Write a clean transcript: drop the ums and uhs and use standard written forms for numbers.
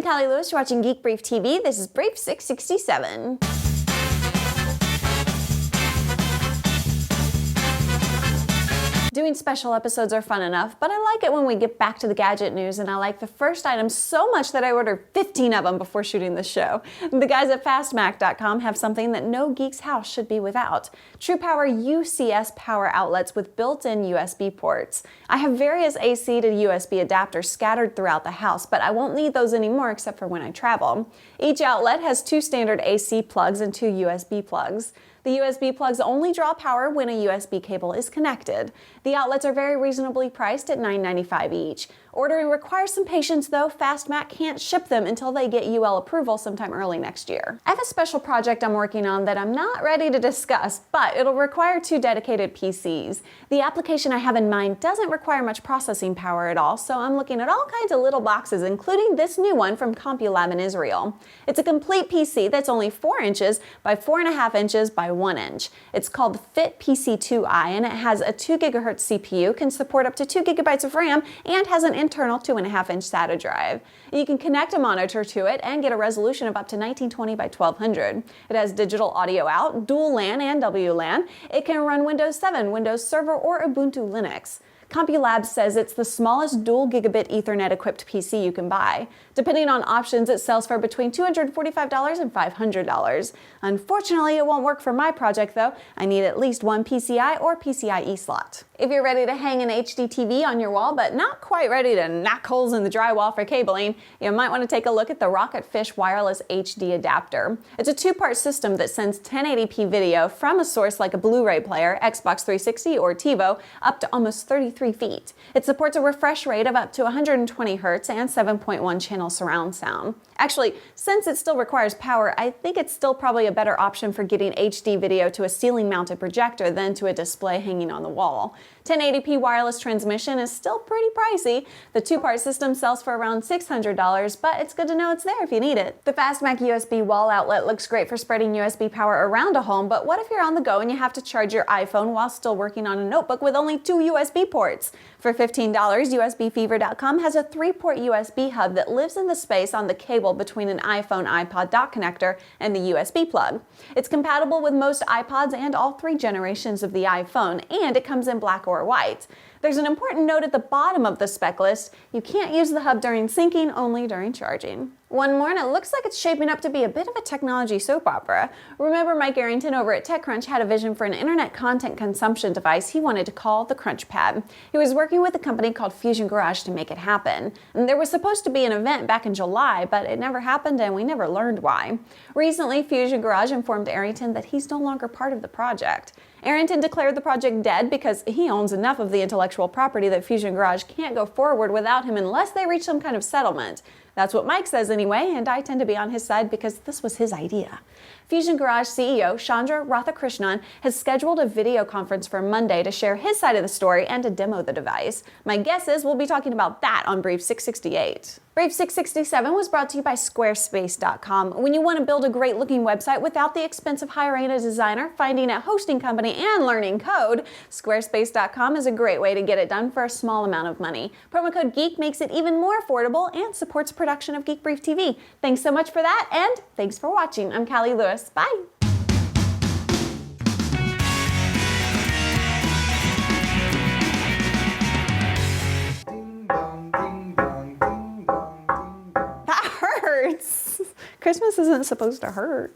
I'm Callie Lewis. You're watching Geek Brief TV. This is Brief 667. Doing special episodes are fun enough, but I like it when we get back to the gadget news, and I like the first item so much that I ordered 15 of them before shooting this show. The guys at FastMac.com have something that no geek's house should be without. TruePower UCS power outlets with built-in USB ports. I have various AC to USB adapters scattered throughout the house, but I won't need those anymore except for when I travel. Each outlet has 2 standard AC plugs and 2 USB plugs. The USB plugs only draw power when a USB cable is connected. The outlets are very reasonably priced at $9.95 each. Ordering requires some patience though. FastMac can't ship them until they get UL approval sometime early next year. I have a special project I'm working on that I'm not ready to discuss, but it'll require 2 dedicated PCs. The application I have in mind doesn't require much processing power at all, so I'm looking at all kinds of little boxes, including this new one from CompyLab in Israel. It's a complete PC that's only 4 inches by 4.5 inches by 1 inch. It's called Fit PC2i, and it has a 2 GHz CPU, can support up to 2 GB of RAM, and has an internal 2.5-inch SATA drive. You can connect a monitor to it and get a resolution of up to 1920 by 1200. It has digital audio out, dual LAN and WLAN. It can run Windows 7, Windows Server, or Ubuntu Linux. CompyLab says it's the smallest dual gigabit Ethernet equipped PC you can buy. Depending on options, it sells for between $245 and $500. Unfortunately, it won't work for my project though. I need at least one PCI or PCIe slot. If you're ready to hang an HD TV on your wall, but not quite ready to knock holes in the drywall for cabling, you might want to take a look at the Rocketfish wireless HD adapter. It's a 2-part system that sends 1080p video from a source like a Blu-ray player, Xbox 360, or TiVo up to almost 33 feet. It supports a refresh rate of up to 120 Hz and 7.1 channel surround sound. Actually, since it still requires power, I think it's still probably a better option for getting HD video to a ceiling-mounted projector than to a display hanging on the wall. 1080p wireless transmission is still pretty pricey. The 2-part system sells for around $600, but it's good to know it's there if you need it. The FastMac USB wall outlet looks great for spreading USB power around a home, but what if you're on the go and you have to charge your iPhone while still working on a notebook with only 2 USB ports? For $15, USBfever.com has a 3-port USB hub that lives in the space on the cable between an iPhone iPod dock connector and the USB plug. It's compatible with most iPods and all 3 generations of the iPhone, and it comes in black or white. There's an important note at the bottom of the spec list. You can't use the hub during syncing, only during charging. One more, and it looks like it's shaping up to be a bit of a technology soap opera. Remember Mike Arrington over at TechCrunch had a vision for an internet content consumption device he wanted to call the CrunchPad. He was working with a company called Fusion Garage to make it happen. And there was supposed to be an event back in July, but it never happened and we never learned why. Recently, Fusion Garage informed Arrington that he's no longer part of the project. Arrington declared the project dead because he owns enough of the intellectual property that Fusion Garage can't go forward without him unless they reach some kind of settlement. That's what Mike says anyway, and I tend to be on his side because this was his idea. Fusion Garage CEO Chandra Radhakrishnan has scheduled a video conference for Monday to share his side of the story and to demo the device. My guess is we'll be talking about that on Brief 668. Brief 667 was brought to you by Squarespace.com. When you want to build a great looking website without the expense of hiring a designer, finding a hosting company, and learning code, Squarespace.com is a great way to get it done for a small amount of money. Promo code GEEK makes it even more affordable and supports production of Geek Brief TV. Thanks so much for that, and thanks for watching. I'm Callie Lewis. Bye! Christmas isn't supposed to hurt.